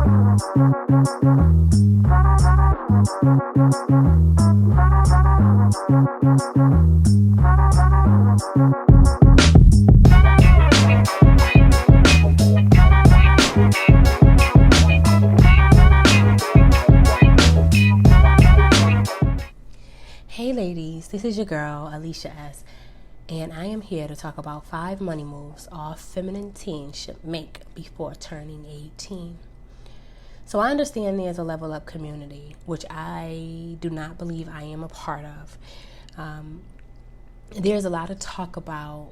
Hey ladies, this is your girl Alicia S, and I am here to talk about 5 money moves all feminine teens should make before turning 18. So I understand there's a level up community, which I do not believe I am a part of. There's a lot of talk about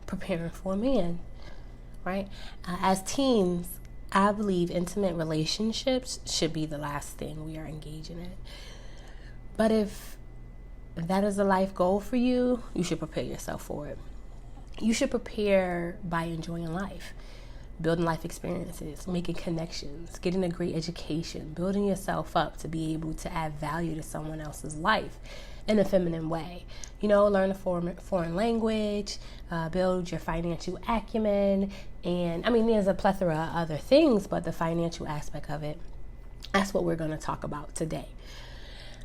preparing for a man, right? As teens, I believe intimate relationships should be the last thing we are engaging in. But if that is a life goal for you, you should prepare yourself for it. You should prepare by enjoying life, building life experiences, making connections, getting a great education, building yourself up to be able to add value to someone else's life in a feminine way. Learn a foreign language, build your financial acumen, and there's a plethora of other things, but the financial aspect of it, that's what we're going to talk about today.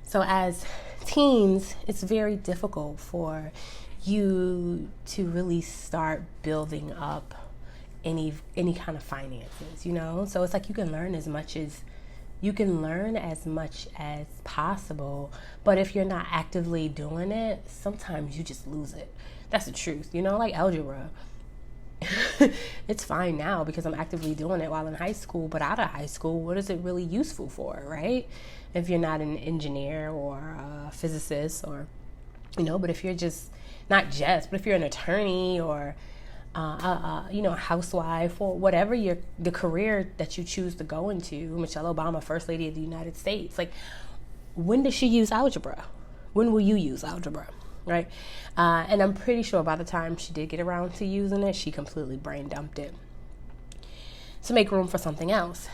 So as teens, it's very difficult for you to really start building up any kind of finances, So it's like you can learn as much as possible, but if you're not actively doing it, sometimes you just lose it. That's the truth, like algebra. It's fine now because I'm actively doing it while in high school, but out of high school, what is it really useful for, right? If you're not an engineer or a physicist but if you're but if you're an attorney or, a housewife or whatever the career that you choose to go into, Michelle Obama, First Lady of the United States, like, when does she use algebra? When will you use algebra? Right? And I'm pretty sure by the time she did get around to using it, she completely brain dumped it to make room for something else.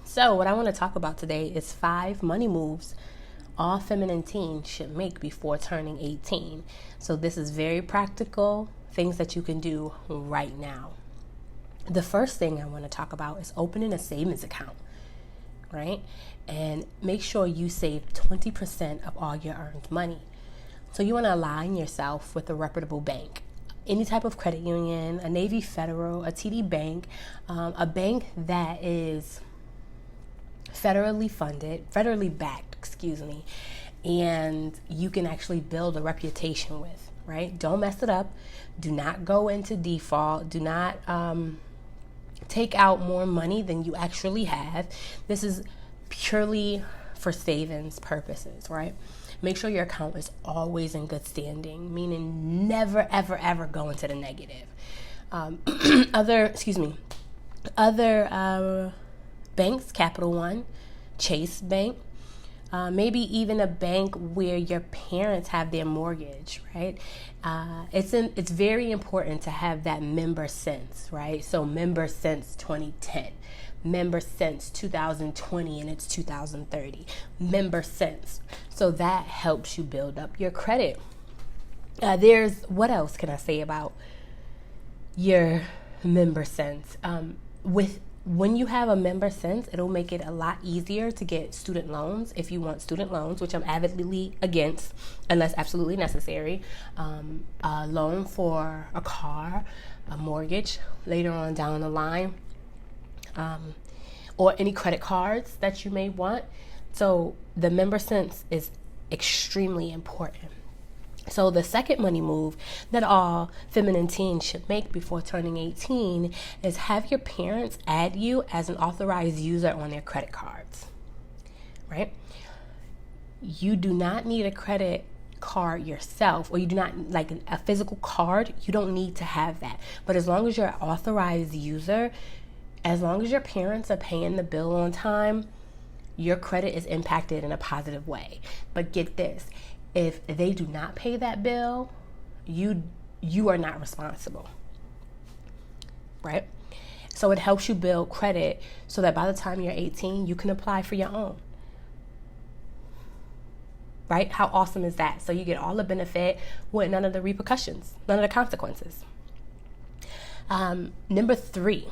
So what I want to talk about today is 5 money moves all feminine teens should make before turning 18. So this is very practical, things that you can do right now. The first thing I want to talk about is opening a savings account, right? And make sure you save 20% of all your earned money. So you want to align yourself with a reputable bank, any type of credit union, a Navy Federal, a TD Bank, a bank that is federally backed, and you can actually build a reputation with, right? Don't mess it up. Do not go into default. Do not take out more money than you actually have. This is purely for savings purposes, right? Make sure your account is always in good standing, meaning never, ever, ever go into the negative. Other banks, Capital One, Chase Bank, maybe even a bank where your parents have their mortgage, right? It's very important to have that member since, right? So member since 2010, member since 2020, and it's 2030, member since. So that helps you build up your credit. What else can I say about your member since? When you have a member since, it'll make it a lot easier to get student loans if you want student loans, which I'm avidly against unless absolutely necessary. A loan for a car, a mortgage later on down the line, or any credit cards that you may want. So the member since is extremely important. So the second money move that all feminine teens should make before turning 18 is have your parents add you as an authorized user on their credit cards, right? You do not need a credit card yourself, or you do not like a physical card. You don't need to have that. But as long as you're an authorized user, as long as your parents are paying the bill on time, your credit is impacted in a positive way. But get this. If they do not pay that bill, you are not responsible, right? So it helps you build credit so that by the time you're 18, you can apply for your own, right? How awesome is that? So you get all the benefit with none of the repercussions, none of the consequences. Number 3,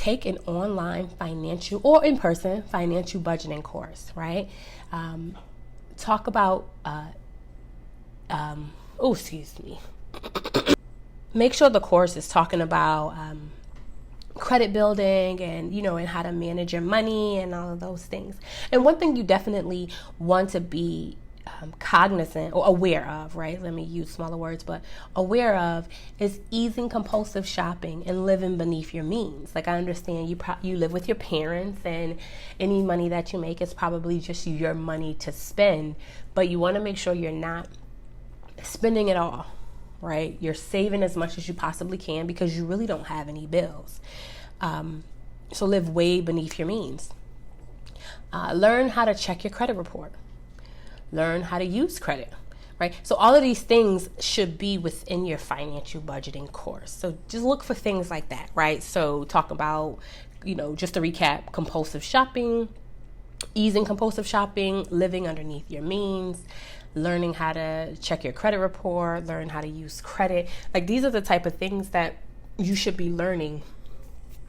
take an online financial or in-person financial budgeting course, right? Talk about, make sure the course is talking about credit building and, and how to manage your money and all of those things. And one thing you definitely want to be cognizant or aware of, right? Let me use smaller words, but aware of is easing compulsive shopping and living beneath your means. Like, I understand you live with your parents, and any money that you make is probably just your money to spend, but you want to make sure you're not spending it all, right? You're saving as much as you possibly can because you really don't have any bills. So live way beneath your means. Learn how to check your credit report. Learn how to use credit, right? So all of these things should be within your financial budgeting course. So just look for things like that, right? So talk about, just to recap, compulsive shopping, easing compulsive shopping, living underneath your means, learning how to check your credit report, learn how to use credit. Like, these are the type of things that you should be learning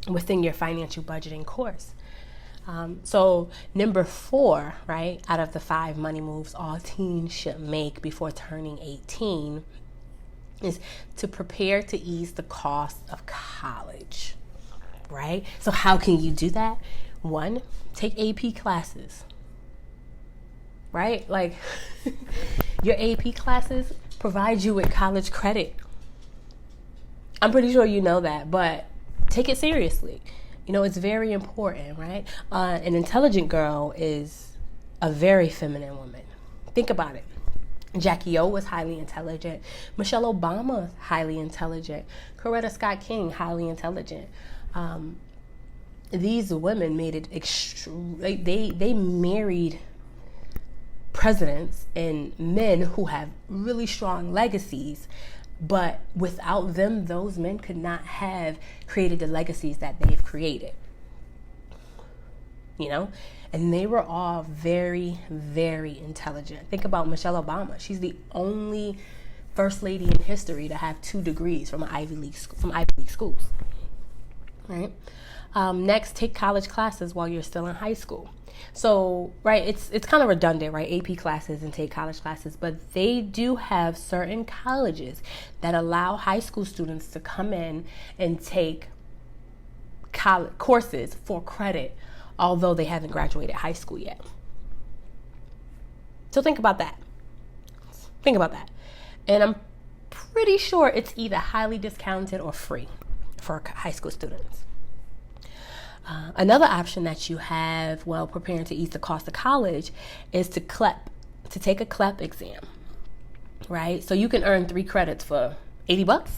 within your financial budgeting course. So number 4, right, out of the 5 money moves all teens should make before turning 18 is to prepare to ease the cost of college, right? So how can you do that? 1, take AP classes, right? Like, your AP classes provide you with college credit. I'm pretty sure you know that, but take it seriously. It's very important, right? An intelligent girl is a very feminine woman. Think about it. Jackie O was highly intelligent. Michelle Obama, highly intelligent. Coretta Scott King, highly intelligent. These women made it they married presidents and men who have really strong legacies. But without them, those men could not have created the legacies that they've created. And they were all very, very intelligent. Think about Michelle Obama. She's the only first lady in history to have 2 degrees from Ivy League schools. Right? Next, take college classes while you're still in high school. So, right, it's kind of redundant, right? AP classes and take college classes, but they do have certain colleges that allow high school students to come in and take college courses for credit, although they haven't graduated high school yet. So think about that. And I'm pretty sure it's either highly discounted or free for high school students. Another option that you have while preparing to ease the cost of college is to take a CLEP exam, right? So you can earn 3 credits for $80.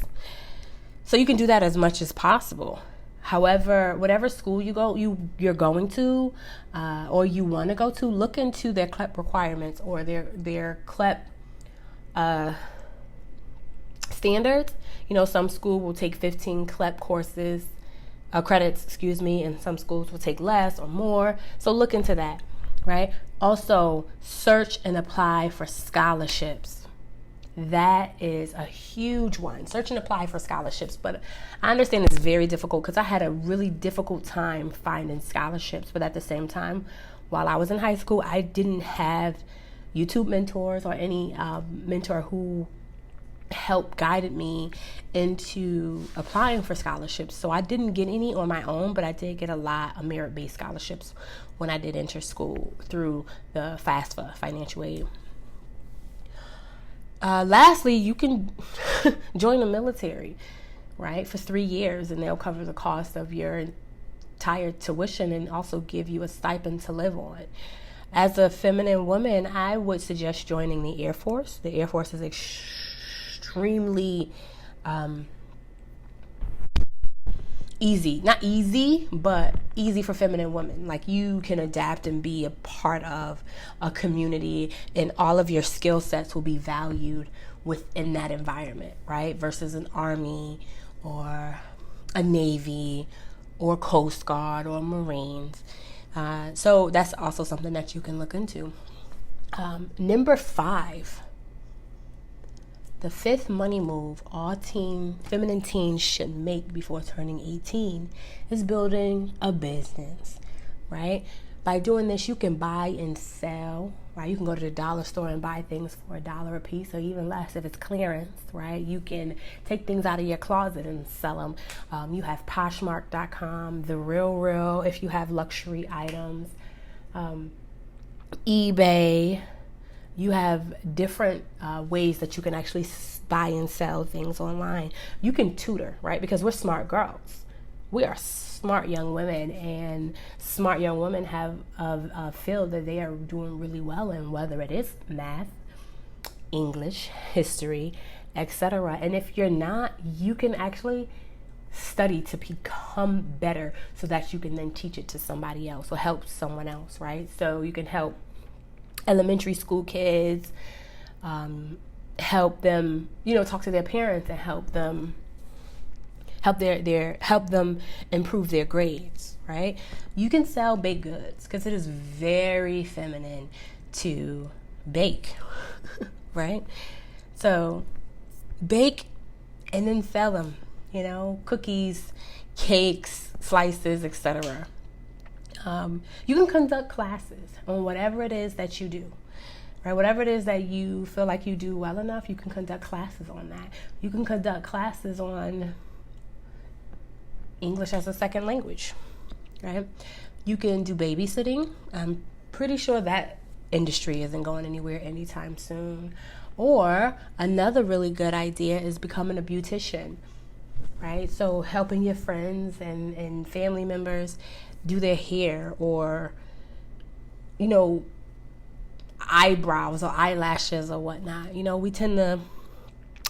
So you can do that as much as possible. However, whatever school you're going to, or you want to go to, look into their CLEP requirements or their CLEP standards. Some school will take 15 CLEP credits, and some schools will take less or more. So look into that, right? Also, search and apply for scholarships. That is a huge one. Search and apply for scholarships. But I understand it's very difficult because I had a really difficult time finding scholarships. But at the same time, while I was in high school, I didn't have YouTube mentors or any mentor who guided me into applying for scholarships. So I didn't get any on my own, but I did get a lot of merit-based scholarships when I did enter school through the FAFSA financial aid. Lastly, you can join the military, right, for 3 years, and they'll cover the cost of your entire tuition and also give you a stipend to live on. As a feminine woman, I would suggest joining the Air Force. The Air Force is extremely easy. Not easy, but easy for feminine women. Like, you can adapt and be a part of a community, and all of your skill sets will be valued within that environment, right? Versus an Army or a Navy or Coast Guard or Marines. So that's also something that you can look into. Number 5, The fifth money move all feminine teens should make before turning 18 is building a business, right? By doing this, you can buy and sell, right? You can go to the dollar store and buy things for $1 a piece or even less if it's clearance, right? You can take things out of your closet and sell them. You have Poshmark.com, The Real if you have luxury items, eBay. You have different ways that you can actually buy and sell things online. You can tutor, right? Because we're smart girls. We are smart young women, and smart young women have a field that they are doing really well in, whether it is math, English, history, etc. And if you're not, you can actually study to become better so that you can then teach it to somebody else or help someone else, right? So you can help elementary school kids, help them, talk to their parents and help them improve their grades, right? You can sell baked goods because it is very feminine to bake, right? So bake and then sell them, cookies, cakes, slices, etc. You can conduct classes on whatever it is that you do, right? Whatever it is that you feel like you do well enough, you can conduct classes on that. You can conduct classes on English as a second language, right? You can do babysitting. I'm pretty sure that industry isn't going anywhere anytime soon. Or another really good idea is becoming a beautician, right? So helping your friends and family members do their hair or, eyebrows or eyelashes or whatnot. We tend to,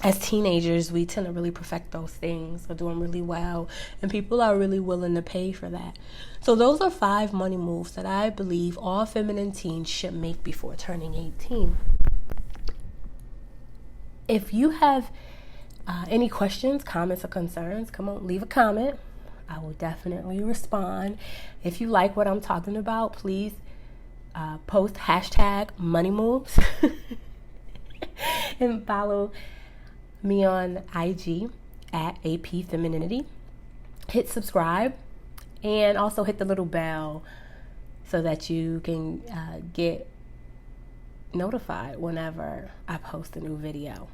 as teenagers, we tend to really perfect those things. We're doing really well, and people are really willing to pay for that. So those are 5 money moves that I believe all feminine teens should make before turning 18. If you have any questions, comments, or concerns, come on, leave a comment. I will definitely respond. If you like what I'm talking about, please post #moneymoves and follow me on IG at AP Femininity. Hit subscribe and also hit the little bell so that you can get notified whenever I post a new video.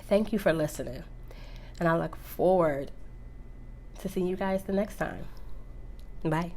Thank you for listening, and I look forward to seeing you guys the next time. Bye.